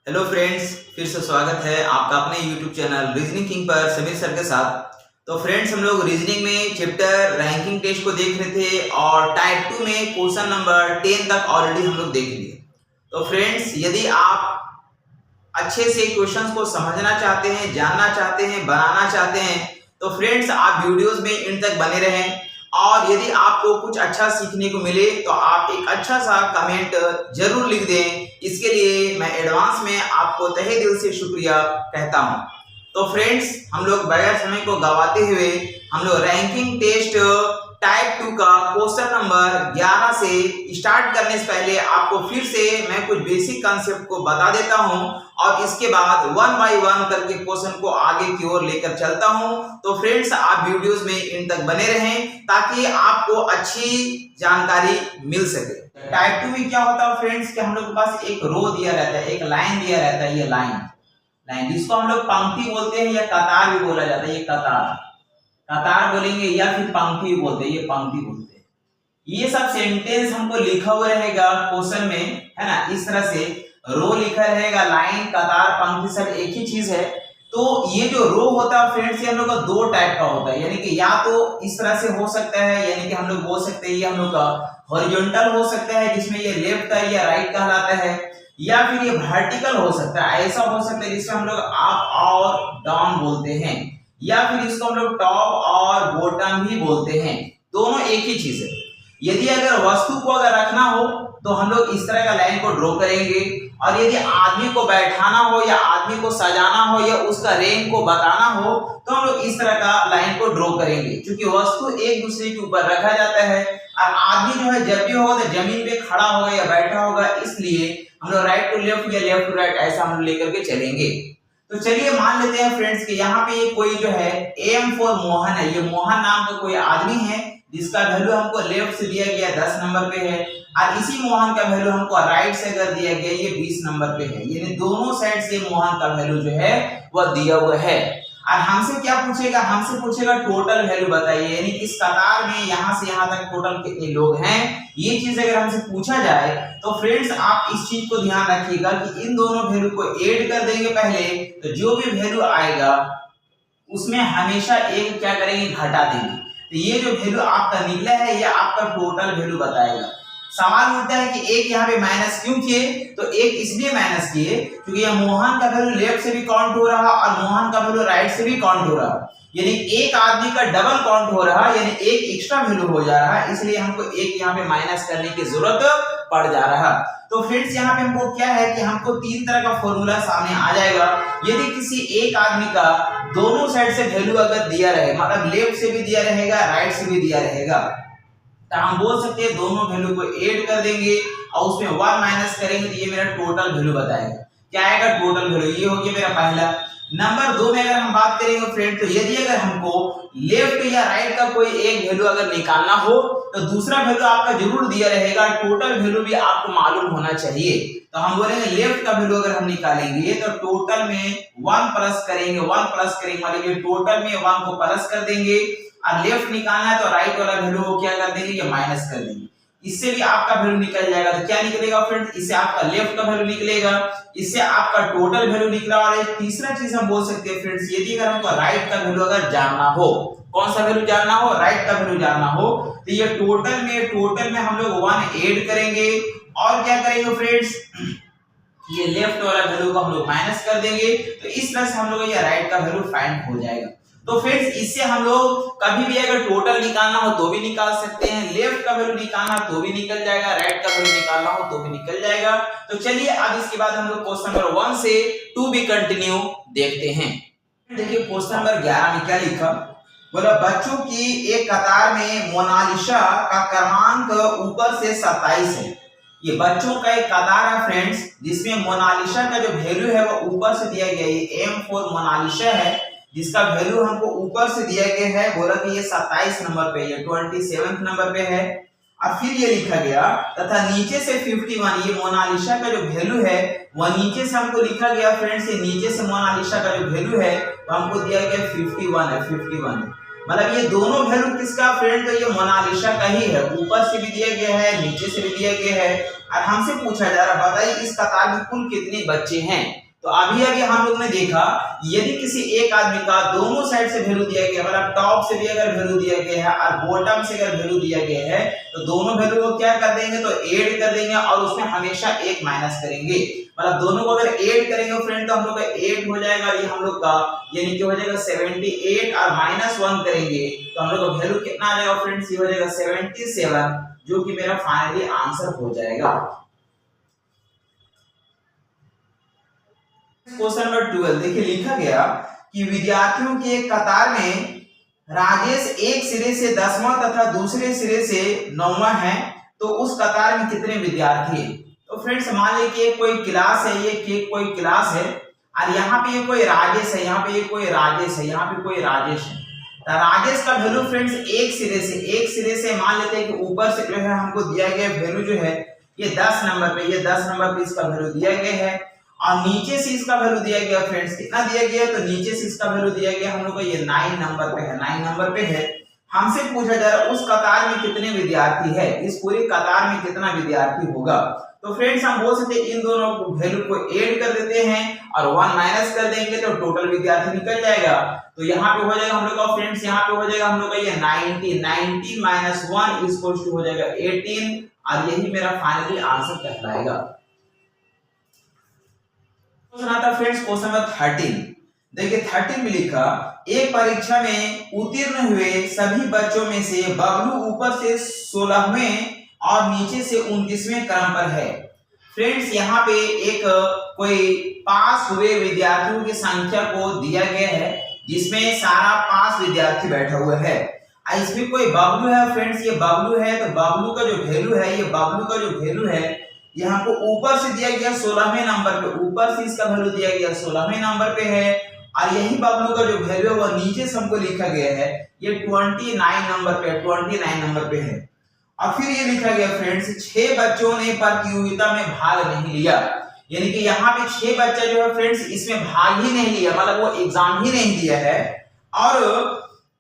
Hello friends, फिर से स्वागत है आपका अपने यूट्यूब चैनल रीजनिंग किंग पर समीर सर के साथ। तो फ्रेंड्स, हम लोग रीजनिंग में चैप्टर रैंकिंग टेस्ट को देख रहे थे और टाइप 2 में क्वेश्चन नंबर 10 तक ऑलरेडी हम लोग देख लिए। तो फ्रेंड्स, यदि आप अच्छे से क्वेश्चंस को समझना चाहते हैं, जानना चाहते हैं, बनाना चाहते हैं, तो फ्रेंड्स आप वीडियोस में इन तक बने रहें। और यदि आपको कुछ अच्छा सीखने को मिले तो आप एक अच्छा सा कमेंट जरूर लिख दें। इसके लिए मैं एडवांस में आपको तहे दिल से शुक्रिया कहता हूं। तो फ्रेंड्स, हम लोग बगैर समय को गवाते हुए हम लोग रैंकिंग टेस्ट टाइप 2 का क्वेश्चन नंबर 11 से स्टार्ट करने से पहले आपको फिर से मैं कुछ बेसिक कॉन्सेप्ट को बता देता हूं और इसके बाद वन बाय वन करके क्वेश्चन को आगे की ओर लेकर चलता हूं। तो फ्रेंड्स, आप वीडियोस में इन तक बने रहें ताकि आपको अच्छी जानकारी मिल सके। टाइप 2 में क्या होता है फ्रेंड्स कि हम लोग के पास एक रो दिया रहता है, एक लाइन दिया रहता है। ये लाइन जिसको हम लोग पंक्ति बोलते हैं या कतार भी बोला जाता है। ये कतार बोलेंगे या फिर पंक्ति बोलते हैं, ये पंक्ति बोलते हैं। ये सब सेंटेंस हमको लिखा हुआ रहेगा क्वेश्चन में, है ना। इस तरह से रो लिखा रहेगा, लाइन, कतार, पंक्ति सब एक ही चीज है। तो ये जो रो होता है फ्रेंड्स, ये हम लोग का दो टाइप का होता है। यानी कि या तो इस तरह से हो सकता है, यानी कि हम लोग बोल सकते हैं ये हम लोग का हॉरिजॉन्टल हो सकता है जिसमें ये लेफ्ट का या राइट कहलाता है, या फिर ये वर्टिकल हो सकता है। ऐसा हो सकता है जिसमें हम लोग अप और डाउन बोलते हैं, या फिर इसको हम लोग टॉप और बॉटम भी बोलते हैं। दोनों एक ही चीज है। यदि अगर वस्तु को अगर रखना हो तो हम लोग इस तरह का लाइन को ड्रॉ करेंगे, और यदि आदमी को बैठाना हो या आदमी को सजाना हो या उसका रैंक को बताना हो तो हम लोग इस तरह का लाइन को ड्रॉ करेंगे। क्योंकि वस्तु एक दूसरे के ऊपर रखा जाता है और आदमी जो है जब भी होगा तो जमीन पे खड़ा होगा या बैठा होगा, इसलिए हम लोग राइट टू लेफ्ट या लेफ्ट टू राइट ऐसा हम लेकर के चलेंगे। तो चलिए मान लेते हैं फ्रेंड्स कि यहाँ पे कोई जो है एम फॉर मोहन है। ये मोहन नाम का कोई आदमी है जिसका वैल्यू हमको लेफ्ट से दिया गया 10 नंबर पे है, और इसी मोहन का वैल्यू हमको राइट से अगर दिया गया ये 20 नंबर पे है। यानी दोनों साइड से मोहन का वैल्यू जो है वह दिया हुआ है। और हमसे क्या पूछेगा? हमसे पूछेगा टोटल वैल्यू बताइए, यानी इस कतार में यहाँ से यहाँ तक टोटल कितने लोग हैं। ये चीज अगर हमसे पूछा जाए तो फ्रेंड्स आप इस चीज को ध्यान रखिएगा कि इन दोनों वैल्यू को ऐड कर देंगे पहले, तो जो भी वैल्यू आएगा उसमें हमेशा एक क्या करेंगे, घटा देंगे। तो ये जो वैल्यू आपका निकला है ये आपका टोटल वैल्यू बताएगा। सवाल उठता है कि एक यहाँ पे माइनस क्यों किए? तो एक इसलिए माइनस किए क्योंकि ये मोहन का वैल्यू लेफ्ट से भी काउंट हो रहा और मोहन का वैल्यू राइट से भी काउंट हो रहा, यानी एक आदमी का डबल काउंट हो रहा, यानी एक एक्स्ट्रा वैल्यू हो जा रहा है। इसलिए हमको एक यहाँ पे माइनस करने की जरूरत पड़ जा रहा। तो फ्रेंड्स यहाँ पे हमको क्या है कि हमको तीन तरह का फॉर्मूला सामने आ जाएगा। यदि किसी एक आदमी का दोनों साइड से वैल्यू अगर दिया रहे, मतलब लेफ्ट से भी दिया रहेगा राइट से भी दिया रहेगा, तो हम बोल सकते हैं दोनों वैल्यू को ऐड कर देंगे और उसमें 1 माइनस करेंगे तो ये मेरा टोटल वैल्यू बताएगा। क्या आएगा? Total value. ये हो गया मेरा पहला। नंबर 2 में अगर हम बात करेंगे फ्रेंड, तो यदि अगर हमको लेफ्ट या राइट का कोई एक वैल्यू अगर निकालना हो तो दूसरा वैल्यू आपका जरूर दिया रहेगा, टोटल वैल्यू भी आपको मालूम होना चाहिए। तो हम बोलेंगे लेफ्ट का वैल्यू अगर हम निकालेंगे तो टोटल में 1 प्लस करेंगे, 1 प्लस करेंगे, मतलब टोटल में 1 को प्लस कर देंगे, और लेफ्ट निकालना है तो राइट वाला वैल्यू को क्या कर देंगे, ये माइनस कर देंगे। इससे भी आपका वैल्यू निकल जाएगा। तो क्या निकलेगा फ्रेंड्स? इससे आपका लेफ्ट का वैल्यू निकलेगा, इससे आपका टोटल वैल्यू निकला। और एक तीसरा चीज हम बोल सकते हैं फ्रेंड्स, यदि अगर हमको राइट का वैल्यू अगर जानना हो, कौन सा वैल्यू जानना हो? राइट का वैल्यू जानना हो, तो ये टोटल में हम लोग 1 ऐड करेंगे और क्या करेंगे फ्रेंड्स, ये लेफ्ट वाला वैल्यू को हम लोग माइनस कर देंगे। तो इस तरह से हम लोग ये राइट का वैल्यू फाइंड हो जाएगा। तो फ्रेंड्स इससे हम लोग कभी भी अगर टोटल निकालना हो तो भी निकाल सकते हैं, लेफ्ट का वैल्यू निकालना तो भी निकल जाएगा, राइट का वैल्यू निकालना हो तो भी निकल जाएगा। तो चलिए अब इसके बाद हम लोग क्वेश्चन नंबर 1 से 2 भी कंटिन्यू देखते हैं। देखिए क्वेश्चन नंबर 11 में क्या लिखा, बोला बच्चों की एक कतार में मोनालिसा का क्रमांक ऊपर से 27 है। ये बच्चों का एक कतार है फ्रेंड्स जिसमें मोनालिसा का जो वैल्यू है वो ऊपर से दिया गया है, एम फॉर मोनालिसा है जिसका वैल्यू हमको ऊपर से दिया गया है। बोला कि ये 27 नंबर पे, ये 27 नंबर पे है। और फिर ये लिखा गया तथा नीचे से 51, ये मोनालिसा का जो वैल्यू है वह नीचे से हमको लिखा गया फ्रेंड्स, ये नीचे से मोनालिसा का जो वैल्यू है वो हमको दिया गया 51 है, 51 है। मतलब ये दोनों वैल्यू किसका फ्रेंड? तो ये मोनालिसा का ही है, ऊपर से भी दिया गया है नीचे से भी दिया गया है। और हमसे पूछा जा रहा बताइए इस कतार में कुल कितने बच्चे हैं। तो अभी अभी हम लोग ने देखा यदि किसी एक आदमी का दोनों साइड से वैल्यू दिया गया, मतलब टॉप से भी अगर वैल्यू दिया गया है और बॉटम से अगर वैल्यू दिया गया है तो दोनों वैल्यू को क्या कर देंगे, तो ऐड कर देंगे और उसमें हमेशा एक माइनस करेंगे। मतलब दोनों को अगर ऐड करेंगे फ्रेंड तो हम लोग का 8 हो जाएगा, ये हम लोग का यानी कि हो जाएगा 78 और -1 करेंगे तो हम लोग का वैल्यू कितना आ जाएगा फ्रेंड्स, ये हो जाएगा 77, जो कि मेरा फाइनली आंसर हो जाएगा। क्वेश्चन नंबर 12 देखिए लिखा गया कि विद्यार्थियों की एक कतार में राजेश एक सिरे से 10वां तथा दूसरे सिरे से 9वां है, तो उस कतार में कितने विद्यार्थी हैं। तो फ्रेंड्स मान लीजिए कि कोई क्लास है, ये कोई क्लास है और यहाँ पे ये कोई राजेश है, यहाँ पे ये कोई राजेश है, यहाँ पे कोई राजेश है। तो राजेश का वैल्यू फ्रेंड्स एक सिरे से मान लेते हैं कि ऊपर से जो है हमको दिया गया वैल्यू जो है ये 10 नंबर पे, ये 10 नंबर पे इसका वैल्यू दिया गया है और नीचे से इसका वैल्यू दिया गया फ्रेंड्स कितना दिया गया है, तो नीचे से इसका वैल्यू दिया गया हम लोग को ये 9 नंबर पे है, 9 नंबर पे है। हमसे पूछा जा रहा है उस कतार में कितने विद्यार्थी है, इस पूरी कतार में कितना विद्यार्थी होगा। तो फ्रेंड्स हम बोल सकते हैं इन दोनों वैल्यू को ऐड कर देते हैं और 1 माइनस कर देंगे तो टोटल विद्यार्थी निकल जाएगा। तो यहाँ पे हो जाएगा हम लोग का फ्रेंड्स, यहाँ पे हो जाएगा हम लोग का ये 90 माइनस 1 इक्वल्स टू हो जाएगा 18 और यही मेरा फाइनली आंसर कहलाएगा। फ्रेंड्स क्वेश्चन नंबर 13 देखिए 13 में लिखा एक परीक्षा में उत्तीर्ण हुए सभी बच्चों में से बबलू ऊपर से 16वें और नीचे से 29वें क्रम पर है। फ्रेंड्स यहाँ पे एक कोई पास हुए विद्यार्थियों की संख्या को दिया गया है जिसमें सारा 5 विद्यार्थी बैठा हुआ है। इसमें कोई बबलू है फ्रेंड्स, ये बबलू है तो बबलू का जो वैल्यू है, ये बबलू का जो वैल्यू है ये हमको ऊपर से दिया गया 16वें नंबर पे, ऊपर से इसका वैल्यू दिया गया 16वें नंबर पे है और यही बबलू का जो वैल्यू है वो नीचे से हमको लिखा गया है ये 29 नंबर पे, 29 नंबर पे है। और फिर ये लिखा गया फ्रेंड्स 6 बच्चों ने प्रतियोगिता में भाग नहीं लिया, यानी कि यहाँ पे 6 बच्चा जो है फ्रेंड्स इसमें भाग ही नहीं लिया, मतलब वो एग्जाम ही नहीं दिया है और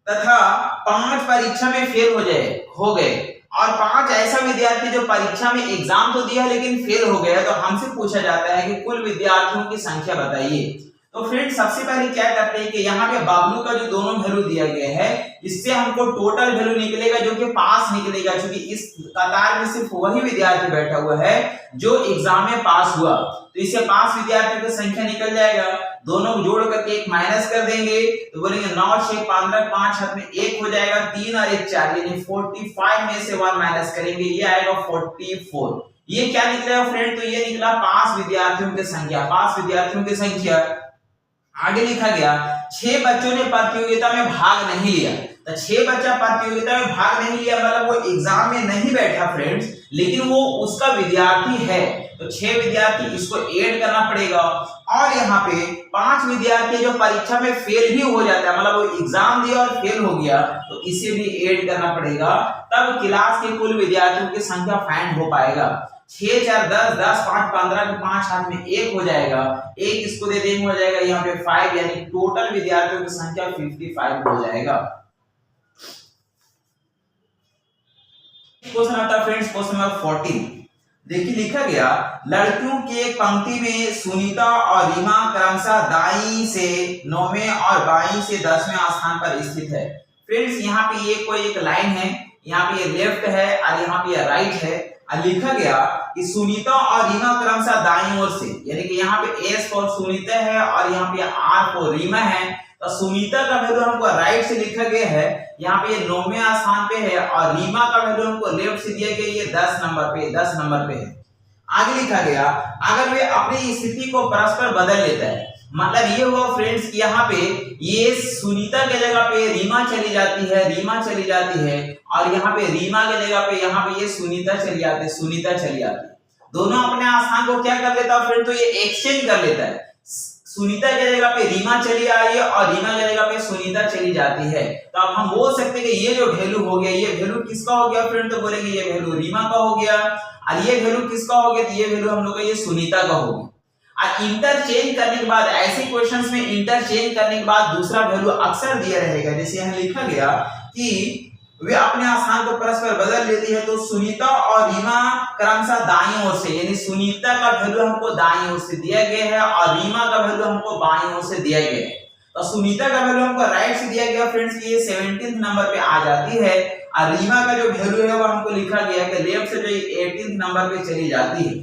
तथा 5 परीक्षा में फेल हो गए और 5 ऐसा विद्यार्थी जो परीक्षा में एग्जाम तो दिया लेकिन फेल हो गया। तो हमसे पूछा जाता है कि कुल विद्यार्थियों की संख्या बताइए। तो फ्रेंड्स सबसे पहले क्या करते हैं कि यहाँ पे बबलू का जो दोनों वैल्यू दिया गया है इससे हमको टोटल वैल्यू निकलेगा जो कि पास निकलेगा, क्योंकि इस कतार में सिर्फ वही विद्यार्थी बैठा हुआ है जो एग्जाम में पास हुआ, तो इससे 5 विद्यार्थियों की संख्या निकल जाएगा। दोनों को जोड़ करके 1 माइनस कर देंगे तो बोलेंगे 9 6 15 5 हाथ में 1 हो जाएगा, 3 और 1 4 यानी 45 में से 1 माइनस करेंगे ये आएगा 44। ये क्या निकलेगा फ्रेंड, तो ये निकला 5 विद्यार्थियों की संख्या, 5 विद्यार्थियों की संख्या। आगे लिखा गया 6 बच्चों ने प्रतियोगिता में भाग नहीं लिया, तो 6 बच्चा प्रतियोगिता में भाग नहीं लिया मतलब वो एग्जाम में नहीं बैठा फ्रेंड्स, लेकिन वो उसका विद्यार्थी है तो 6 विद्यार्थी इसको ऐड करना पड़ेगा। और यहाँ पे 5 विद्यार्थी जो परीक्षा में फेल भी हो जाता है, मतलब वो एग्जाम दिया और फेल हो गया तो इसे भी ऐड करना पड़ेगा, तब क्लास के कुल विद्यार्थियों की संख्या फाइंड हो पाएगा। 6 4 10 10 5 15 के 5 हाथ में 1 हो जाएगा, 1 इसको दे देंगे हो जाएगा यहाँ पे 5, यानी टोटल विद्यार्थियों की संख्या 55 हो जाएगा। क्वेश्चन आता है फ्रेंड्स क्वेश्चन नंबर 14 देखिए लिखा गया लड़कियों की एक पंक्ति में सुनीता और रीमा क्रमशः दाईं से 9वें और बाईं से 10वें स्थान पर स्थित है। फ्रेंड्स यहाँ पे ये कोई एक लाइन है, यहाँ पे ये लेफ्ट है और यहाँ पे ये राइट है और लिखा गया कि सुनीता और रीमा क्रमशः दाईं ओर से, यानी कि यहाँ पे एस फॉर सुनीता है और यहाँ पे आर फॉर रीमा है। तो सुनीता का वैल्यू हमको राइट से लिखा गया है, यहाँ पे ये 9वें स्थान पे है और रीमा का वैल्यू हमको लेफ्ट से दिया गया ये 10 नंबर पे है। आगे लिखा गया अगर वे अपनी स्थिति को परस्पर बदल लेता है, मतलब ये हुआ फ्रेंड्स कि यहाँ पे ये सुनीता के जगह पे रीमा चली जाती है और यहाँ पे रीमा के जगह पे यहाँ पे ये सुनीता चली जाती है। दोनों अपने स्थान को क्या कर लेता है फ्रेंड, तो ये एक्सचेंज कर लेता है। सुनीता के जगह पे रीमा चली आई है और रीमा के जगह पे सुनीता चली जाती है। तो अब हम बोल सकते हैं कि ये जो वैल्यू हो गया, ये वैल्यू किसका हो गया फ्रेंड, तो बोलेंगे ये वैल्यू रीमा का हो गया और ये वैल्यू किसका हो गया, तो ये वैल्यू हम लोग का ये सुनीता का हो गया। और इंटरचेंज करने के बाद ऐसे क्वेश्चंस में इंटरचेंज करने के बाद दूसरा वैल्यू अक्सर दिया रहेगा, जैसे यहाँ लिखा गया कि वे अपने स्थान को परस्पर बदल लेती है। तो सुनीता और रीमा क्रमशः दाईं ओर से, यानी सुनीता का वैल्यू हमको दाईं ओर से दिया गया है और रीमा का वैल्यू हमको बाईं ओर से दिया गया है। तो सुनीता का वैल्यू हमको राइट से दिया गया फ्रेंड्स कि ये 17th नंबर पे आ जाती है और रीमा का जो वैल्यू है वो हमको लिखा गया कि लेफ्ट से जो 18th नंबर पे चली जाती है।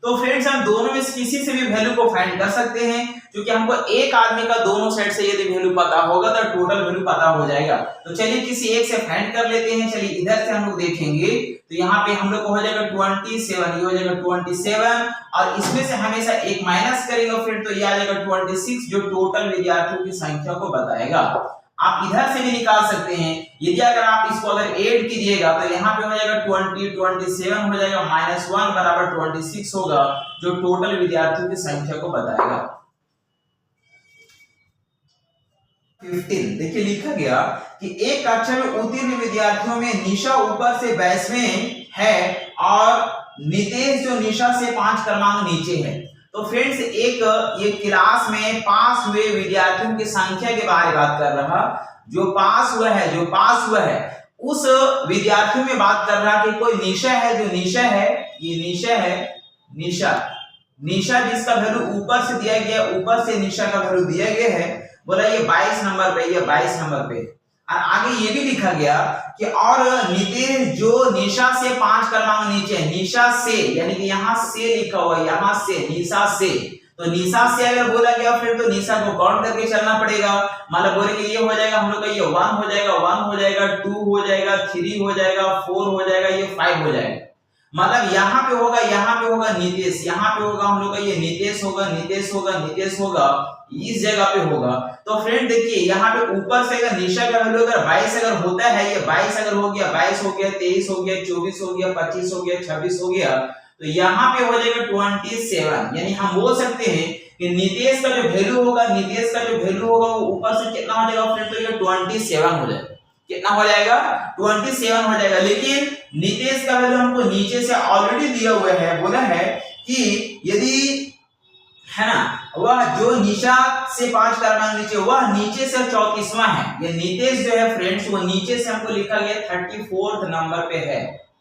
तो फ्रेंड्स हम दोनों में से किसी से भी वैल्यू को फाइंड कर सकते हैं, क्योंकि हमको एक आदमी का दोनों साइड से यदि वैल्यू पता होगा तो टोटल वैल्यू पता हो जाएगा। तो चलिए किसी एक से फाइंड कर लेते हैं। चलिए इधर से हम लोग देखेंगे तो यहाँ पे हम लोग को हो जाएगा 27, ये हो जाएगा 27 और इसमें से हमेशा एक माइनस करेंगे फ्रेंड तो ये आ जाएगा 26, जो टोटल विद्यार्थियों की संख्या को बताएगा। आप इधर से भी निकाल सकते हैं। यदि अगर आप इसको अगर ऐड कीजिएगा तो यहाँ पे हो जाएगा 20, 27 हो जाएगा -1 बराबर 26 होगा, जो टोटल विद्यार्थियों की संख्या को बताएगा। 15 देखिए लिखा गया कि एक कक्षा में उत्तीर्ण विद्यार्थियों में निशा ऊपर से 22वें है और नितेश जो निशा से 5 क्रमांक नीचे है। तो फ्रेंड्स एक ये क्लास में पास हुए विद्यार्थियों की संख्या के बारे में बात कर रहा, जो पास हुआ है उस विद्यार्थियों में बात कर रहा कि कोई निशा है, जो निशा है, ये निशा है, निशा जिसका वैल्यू ऊपर से दिया गया, ऊपर से निशा का वैल्यू दिया गया है, बोला ये 22 नंबर पे, ये 22 नंबर पे। और आगे ये भी लिखा गया कि और नितेश जो निशा से 5 क्रमांक नीचे है, निशा से यानी कि यहाँ से लिखा हुआ है, यहाँ से निशा से, तो निशा से अगर बोला गया फिर तो निशा को काउंट करके चलना पड़ेगा। मतलब बोलेंगे ये हो जाएगा हम लोग का, ये 1 हो जाएगा, 1 हो जाएगा, 2 हो जाएगा, 3 हो जाएगा, 4 हो जाएगा, ये 5 हो जाएगा। मतलब यहाँ पे होगा नितेश, यहाँ पे होगा हम लोग का ये नितेश होगा, इस जगह पे होगा। तो फ्रेंड देखिए यहाँ पे ऊपर से अगर निशा का वैल्यू अगर 22 अगर होता है, ये 22 अगर हो गया, 22 हो गया, 23 हो गया, 24 हो गया, 25 हो गया, 26 हो गया, तो यहाँ पे हो जाएगा 27। यानी हम बोल सकते हैं कि नितेश का जो वैल्यू होगा वो ऊपर से कितना हो जाएगा फ्रेंड, तो ये 27 हो जाएगा। कितना हो जाएगा? 27 हो जाएगा। लेकिन नितेश का वैल्यू हमको नीचे से ऑलरेडी दिया हुआ है, बोला है कि यदि है ना वह जो निशा से 5 क्रमांक नीचे, वह नीचे से 34वां है। ये नितेश जो है फ्रेंड्स वो नीचे से हमको लिखा गया 34th नंबर पे है,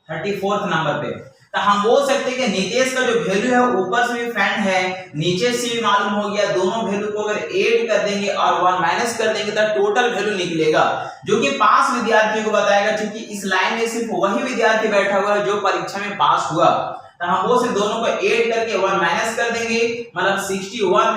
34th नंबर पे। तो हम बोल सकते हैं कि नितेश का जो वैल्यू है ऊपर से भी फाइंड है, नीचे से भी मालूम हो गया। दोनों वैल्यू को अगर ऐड कर देंगे और 1 माइनस कर देंगे तो टोटल वैल्यू निकलेगा, जो कि पास विद्यार्थियों को बताएगा। क्योंकि इस लाइन में सिर्फ वही विद्यार्थी बैठा हुआ है जो परीक्षा में पास हुआ। तो हम वो से दोनों को ऐड करके 1 माइनस कर देंगे, मतलब 61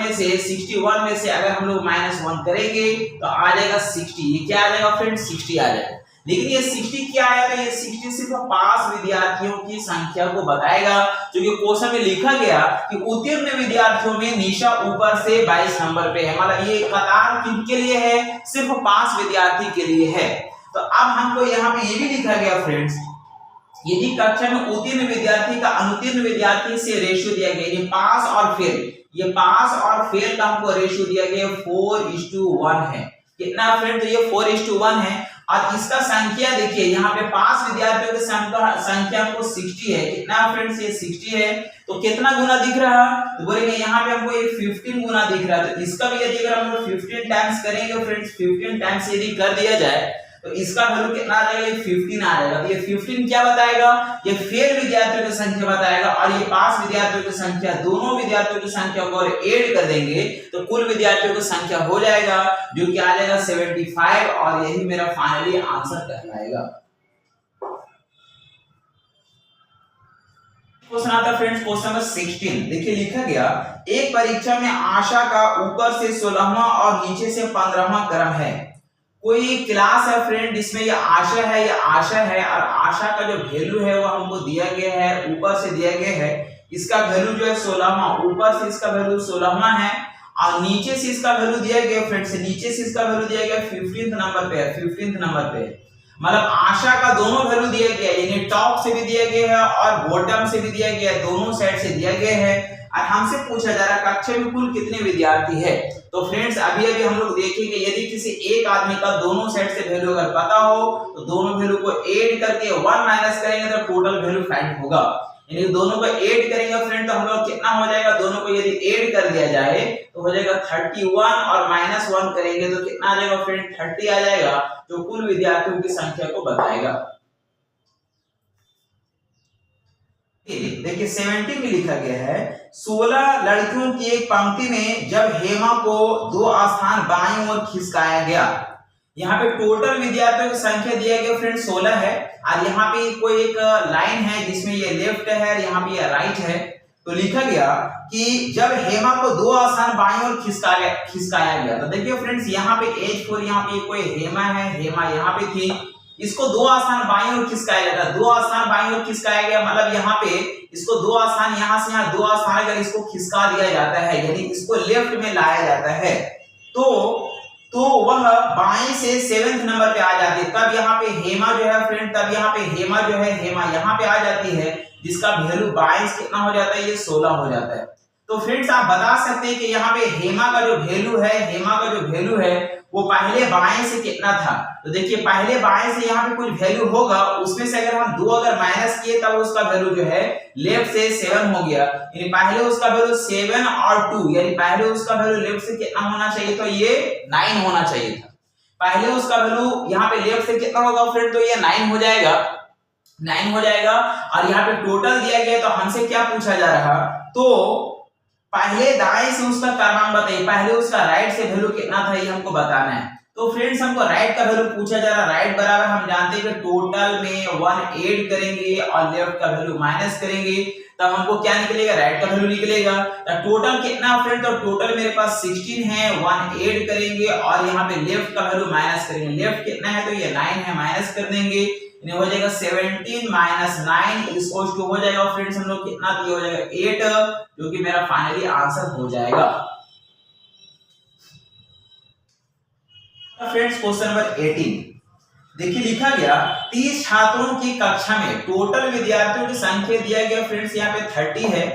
में से अगर हम लोग -1 करेंगे तो आ जाएगा 60। ये क्या आ जाएगा फ्रेंड? 60 आ जाएगा। लेकिन ये 60 क्या आया? तो ये 60 सिर्फ पास विद्यार्थियों की संख्या को बताएगा, जो कि क्वेश्चन में लिखा गया कि उत्तीर्ण विद्यार्थियों में निशा ऊपर से 22 नंबर पे है। मतलब ये कतार किसके लिए है? सिर्फ पास विद्यार्थी के लिए है। तो अब हमको यहाँ पे ये भी लिखा गया फ्रेंड्स, यदि कक्षा में उत्तीर्ण विद्यार्थी का अनुत्तीर्ण विद्यार्थी से रेशियो दिया गया, ये पास और फेल, ये पास और फेल का हमको रेशियो दिया गया 4:1 है। कितना फ्रेंड? तो ये 4:1 है। और इसका संख्या देखिए यहाँ पे पास विद्यार्थियों की संख्या हमको 60 है। कितना फ्रेंड्स? ये 60 है। तो कितना गुना दिख रहा है? तो बोलेंगे यहाँ पे हमको ये 15 गुना दिख रहा है। तो इसका भी यदि अगर हम लोग 15 टाइम्स करेंगे फ्रेंड्स, 15 टाइम्स यदि कर दिया जाए तो इसका वैल्यू कितना आ जाएगा? ये 15 आ जाएगा। तो ये 15 क्या बताएगा? ये फेल विद्यार्थियों की संख्या बताएगा। और ये पास विद्यार्थियों की संख्या, दोनों विद्यार्थियों की संख्या को ऐड कर देंगे तो कुल विद्यार्थियों की संख्या हो जाएगा, जो कि आ जाएगा 75। और यही मेरा फाइनली आंसर कहलाएगा। क्वेश्चन आता फ्रेंड्स क्वेश्चन नंबर 16। देखिए लिखा गया, एक परीक्षा में आशा का ऊपर से 16वां और नीचे से 15वां क्रम है। कोई क्लास है फ्रेंड जिसमें ये आशा है और आशा का जो वैल्यू है वो हमको दिया गया है, ऊपर से दिया गया है। इसका वैल्यू जो है 16वां, ऊपर से इसका वैल्यू 16वां है और नीचे से इसका वैल्यू दिया गया फ्रेंड्स, नीचे से इसका वैल्यू दिया गया 15th नंबर पे है, 15th नंबर पे। मतलब आशा का दोनों वैल्यू दिया गया है, यानी टॉप से भी दिया गया है और बॉटम से भी दिया गया है, दोनों साइड से दिया गया है। और हमसे पूछा जा रहा है कक्षा में कुल कितने विद्यार्थी है। तो फ्रेंड्स अभी हम लोग देखेंगे, यदि किसी एक आदमी का दोनों साइड से वैल्यू अगर पता हो तो दोनों वैल्यू को ऐड करके 1 माइनस करेंगे तो टोटल वैल्यू फाइंड होगा। यानी दोनों को ऐड करेंगे फ्रेंड तो हम लोग कितना हो जाएगा, दोनों को यदि ऐड कर दिया जाए तो हो जाएगा 31 और -1 करेंगे तो कितना आ जाएगा फ्रेंड 30 आ जाएगा, जो कुल विद्यार्थियों की संख्या को बताएगा। देखिए 17 में लिखा गया है 16 लड़कियों की एक पंक्ति में जब हेमा को 2 स्थान बाईं ओर खिसकाया गया। यहाँ पे टोटल विद्यार्थियों की संख्या दिया गया फ्रेंड 16 है और यहाँ पे कोई एक लाइन है जिसमें ये लेफ्ट है और यहाँ पे ये राइट है। तो लिखा गया कि जब हेमा को 2 स्थान बाईं ओर खिसकाया गया। तो देखिए फ्रेंड्स यहाँ पे H4 यहाँ पे कोई हेमा है, हेमा यहाँ पे थी, इसको 2 स्थान बाईं ओर खिसकाया जाता है। 2 स्थान बाईं ओर खिसकाया गया मतलब यहाँ पे इसको 2 स्थान यहाँ से यहाँ 2 स्थान अगर इसको खिसका दिया जाता है यानी इसको लेफ्ट में लाया जाता है तो वह बाएं से 7th नंबर पे आ जाती है। तब यहाँ पे हेमा जो है फ्रेंड, तब यहाँ पे हेमा जो है हेमा यहाँ पे आ जाती है जिसका वैल्यू बाएं से कितना हो जाता है, ये 16 हो जाता है। तो फ्रेंड्स आप बता सकते हैं कि यहाँ पे हेमा का जो वैल्यू है वो पहले बाएं से कितना था। तो देखिए पहले बाएं से यहाँ पे कुछ वैल्यू होगा, उसमें से अगर हम 2 अगर माइनस किए तब उसका वैल्यू जो है लेफ्ट से 7 हो गया। यानी पहले उसका वैल्यू 7 और 2 यानी पहले उसका वैल्यू लेफ्ट से कितना होना चाहिए, तो ये 9 होना चाहिए था। पहले उसका वैल्यू यहाँ पे लेफ्ट से कितना होगा फ्रेंड, तो ये 9 हो जाएगा, 9 हो जाएगा। और यहाँ पे टोटल दिया गया तो हमसे क्या पूछा जा रहा, तो पहले दाएं से उसका क्रमांक बताइए, पहले उसका राइट से वैल्यू कितना था ये हमको बताना है। तो फ्रेंड्स हमको राइट का वैल्यू पूछा जा रहा है। राइट बराबर हम जानते हैं कि टोटल में 1 ऐड करेंगे और लेफ्ट का वैल्यू माइनस करेंगे तब हमको क्या निकलेगा, राइट का वैल्यू निकलेगा। तो टोटल कितना फ्रेंड, तो टोटल मेरे पास 16 है, 1 ऐड करेंगे और यहाँ पे लेफ्ट का वैल्यू माइनस करेंगे। लेफ्ट कितना है, तो ये 9 है, माइनस कर देंगे, हो जाएगा 17 माइनस 9 इक्वल्स टू हो जाएगा फ्रेंड्स हम लोग कितना दिया हो जाएगा 8, जो कि मेरा फाइनली आंसर हो जाएगा। फ्रेंड्स क्वेश्चन नंबर 18 देखिए लिखा गया 30 छात्रों की कक्षा में टोटल विद्यार्थियों की संख्या दिया गया फ्रेंड्स यहाँ पे 30 है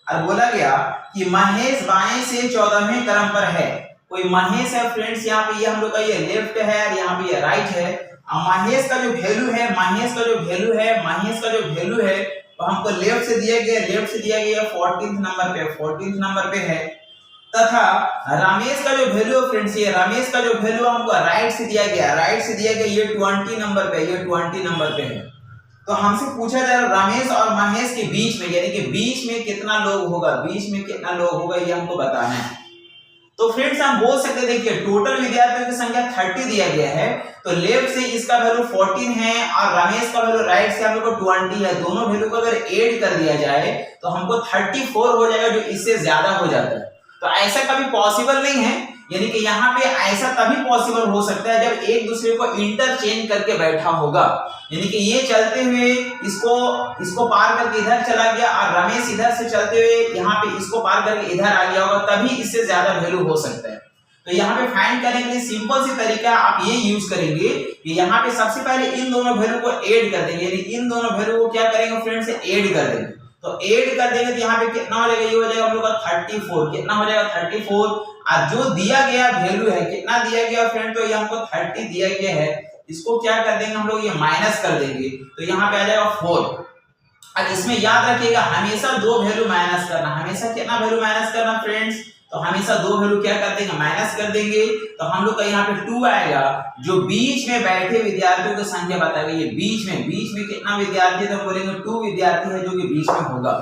और बोला गया कि महेश बाएं से 14वें क्रम पर है। कोई महेश है फ्रेंड्स, यहाँ पे ये हम लोग का ये लेफ्ट है और यहाँ पे ये राइट है। महेश का जो वैल्यू है वो हमको लेफ्ट से दिया गया 14th नंबर पे है। तथा रमेश का जो वैल्यू फ्रेंड्स, ये रमेश का जो वैल्यू हमको राइट से दिया गया ये 20 नंबर पे है। तो हमसे पूछा जा रहा रमेश और महेश के बीच में यानी कि बीच में कितना लोग होगा ये हमको बताना है। तो फ्रेंड्स हम बोल सकते हैं देखिए टोटल विद्यार्थियों की संख्या 30 दिया गया है, तो लेफ्ट से इसका वैल्यू 14 है और रमेश का वैल्यू राइट से हम लोग को 20 है। दोनों वैल्यू को अगर ऐड कर दिया जाए तो हमको 34 हो जाएगा, जो इससे ज्यादा हो जाता है। तो ऐसा कभी पॉसिबल नहीं है, यानी कि यहाँ पे ऐसा तभी पॉसिबल हो सकता है जब एक दूसरे को इंटरचेंज करके बैठा होगा। यानी कि ये चलते हुए इसको पार करके इधर चला गया और रमेश इधर से चलते हुए यहाँ पे इसको पार करके इधर आ गया होगा, तभी इससे ज्यादा वैल्यू हो सकता है। तो यहाँ पे फाइंड करने के लिए सिंपल सी तरीका आप ये यूज करेंगे कि यहाँ पे सबसे पहले इन दोनों वैल्यू को ऐड कर देंगे, यानी इन दोनों वैल्यू को क्या करेंगे फ्रेंड्स, ऐड कर देंगे। तो ऐड कर देंगे तो यहाँ पे कितना हो जाएगा, ये हो जाएगा हम लोग का 34। कितना हो जाएगा 34। और जो दिया गया वैल्यू है कितना दिया गया फ्रेंड, तो ये हमको 30 दिया गया है, इसको क्या कर देंगे हम लोग, ये माइनस कर देंगे तो यहाँ पे आ जाएगा 4। और इसमें याद रखिएगा हमेशा 2 वैल्यू माइनस करना, हमेशा कितना वैल्यू माइनस करना फ्रेंड्स, तो हमेशा 2 वैल्यू क्या कर देंगे, माइनस कर देंगे। तो हम लोग का यहाँ पे 2 आएगा, जो बीच में बैठे विद्यार्थियों की संख्या बताएगा। ये बीच में कितना विद्यार्थी है, तो बोलेंगे 2 विद्यार्थी है जो कि बीच में होगा।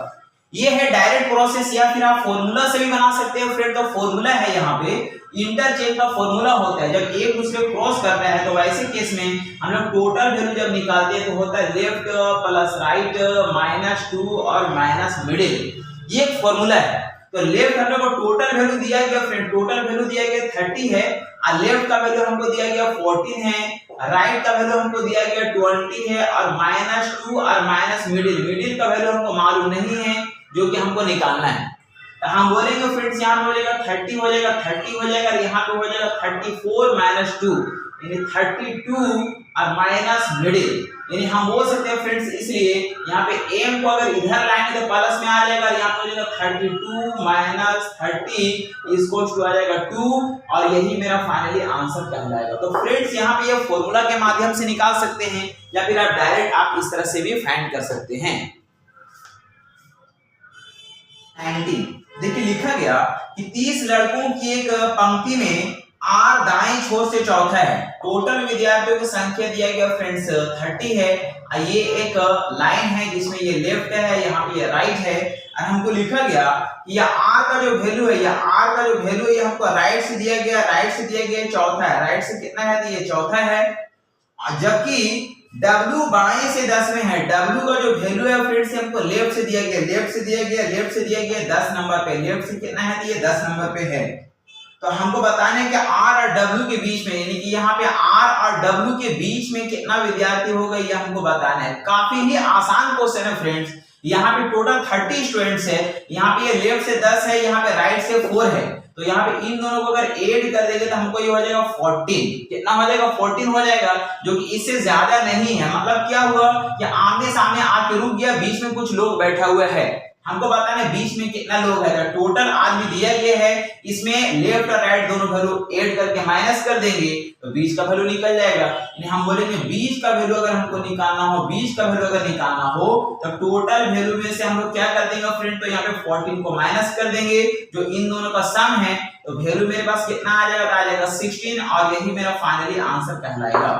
ये है डायरेक्ट प्रोसेस, या फिर आप फॉर्मूला से भी बना सकते हो फ्रेंड। तो फॉर्मूला है यहाँ पे इंटरचेंज का फॉर्मूला होता है, जब एक दूसरे को क्रॉस कर रहे हैं तो वैसे केस में हम लोग टोटल वैल्यू जब निकालते हैं तो होता है लेफ्ट प्लस राइट -2 और माइनस मिडिल, ये एक फॉर्मूला है। तो लेफ्ट हम लोग को टोटल वैल्यू दिया गया फ्रेंड, टोटल वैल्यू दिया गया 30 है और लेफ्ट का वैल्यू हमको दिया गया 14 है, राइट का वैल्यू हमको दिया गया 20 है और -2 और माइनस मिडिल का वैल्यू हमको मालूम नहीं है, जो कि हमको निकालना है। तो हम बोलेंगे फ्रेंड्स यहाँ पे हो जाएगा 30 हो जाएगा और यहाँ पे हो जाएगा 34 - 2 यानी 32 और माइनस मिडिल, यानी हम बोल सकते हैं फ्रेंड्स, इसलिए यहाँ पे m को अगर इधर लाएंगे तो प्लस में आ जाएगा, यहाँ पे हो जाएगा 32 - 30 इक्वल्स टू आ जाएगा 2 और यही मेरा फाइनली आंसर कहलाएगा। तो फ्रेंड्स यहाँ पे ये फॉर्मूला के माध्यम से निकाल सकते हैं या फिर आप डायरेक्ट आप इस तरह से भी फाइंड कर सकते हैं। 19। देखिए लिखा गया कि 30 लड़कों की एक पंक्ति में आर दाएं छोर से चौथा है। टोटल विद्यार्थियों की संख्या दिया गया फ्रेंड्स 30 है। ये एक लाइन है जिसमें ये लेफ्ट है, यहाँ पे ये राइट है, और हमको लिखा गया कि यह आर का जो वैल्यू है, ये हमको राइट से दिया गया चौथा है। राइट से कितना है? तो ये चौथा है। जबकि W बाएं से 10 में है। W का जो वैल्यू है फ्रेंड्स हमको लेफ्ट से दिया गया 10 नंबर पे। लेफ्ट से कितना है? तो ये 10 नंबर पे है। तो हमको बताना है कि R और W के बीच में, यानी कि यहाँ पे R और W के बीच में कितना विद्यार्थी होगा, ये हमको बताना है। काफी ही आसान क्वेश्चन है फ्रेंड्स। यहाँ पे टोटल 30 स्टूडेंट्स है। यहाँ पे ये लेफ्ट से 10 है, यहाँ पे राइट से 4 है। तो यहाँ पे इन दोनों को अगर ऐड कर देंगे तो हमको ये हो जाएगा 14। कितना हो जाएगा? 14 हो जाएगा, जो कि इससे ज्यादा नहीं है। मतलब क्या हुआ कि आमने सामने आके रुक गया, बीच में कुछ लोग बैठा हुआ है। हमको बताना है बीच में कितना लोग है। टोटल आज भी दिया गया है, इसमें लेफ्ट और राइट दोनों वैल्यू ऐड करके माइनस कर देंगे तो बीच का वैल्यू निकल जाएगा। यानी हम बोलेंगे बीच का वैल्यू अगर हमको निकालना हो, तो टोटल वैल्यू में से हम लोग क्या कर देंगे फ्रेंड? तो यहाँ पे 14 को माइनस कर देंगे, जो इन दोनों का सम है। तो वैल्यू मेरे पास कितना आ जाएगा? तो आ जाएगा 16, और यही मेरा फाइनली आंसर कहलाएगा।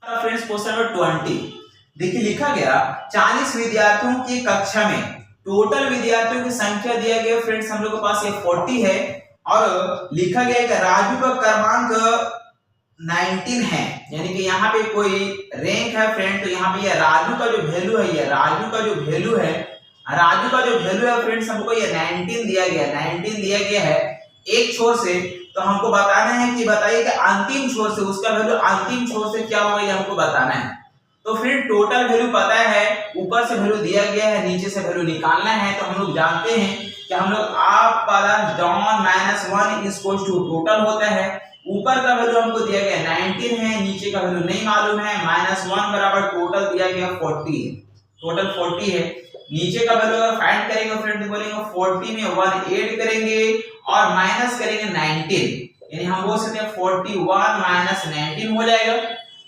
Friends question number 20। देखिए लिखा गया 40 विद्यार्थियों की कक्षा में टोटल विद्यार्थियों की संख्या दिया गया फ्रेंड्स हम लोग के पास ये 40 है, और लिखा गया कि राजू का क्रमांक 19 है। यानी कि यहाँ पे कोई रैंक है फ्रेंड। तो यहाँ पे ये राजू का जो वैल्यू है फ्रेंड्स हमको ये 19 दिया गया है एक छोर से। तो हमको बताना है कि बताइए कि अंतिम छोर से उसका वैल्यू अंतिम छोर से क्या होगा, ये हमको बताना है। तो फिर टोटल वैल्यू पता है, ऊपर से वैल्यू दिया गया है, नीचे से वैल्यू निकालना है। तो हम लोग जानते हैं कि हम लोग आप plus down minus 1 is equal to total होता है। ऊपर का वैल्यू हमको दिया गया 19 है, नीचे का वैल्यू नहीं मालूम है। -1 बराबर टोटल दिया गया 40 है। टोटल 40 है। नीचे का वैल्यू अगर फाइंड करेंगे फ्रेंड, बोलेंगे 40 में 1 ऐड करेंगे और माइनस करेंगे 19, यानी हम बोल सकते हैं 41 माइनस 19 हो जाएगा।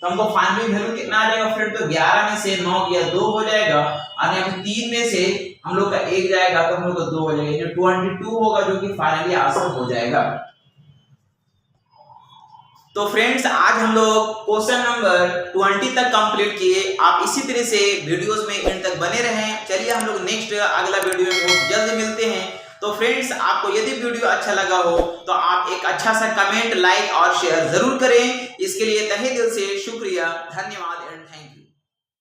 तो हमको फाइनली वैल्यू कितना आ जाएगा फ्रेंड? तो 11 में से 9 गया 2 हो जाएगा, और यहाँ पे 3 में से हम लोग का 1 जाएगा तो हम लोग का 2 हो जाएगा, जो 22 होगा, जो कि फाइनली आंसर हो जाएगा। तो फ्रेंड्स आज हम लोग क्वेश्चन नंबर 20 तक कंप्लीट किए। आप इसी तरह से वीडियोस में एंड तक बने रहें। चलिए हम लोग नेक्स्ट अगला वीडियो में बहुत जल्द मिलते हैं। तो फ्रेंड्स आपको यदि वीडियो अच्छा लगा हो तो आप एक अच्छा सा कमेंट, लाइक और शेयर जरूर करें। इसके लिए तहे दिल से शुक्रिया, धन्यवाद एंड थैंक यू।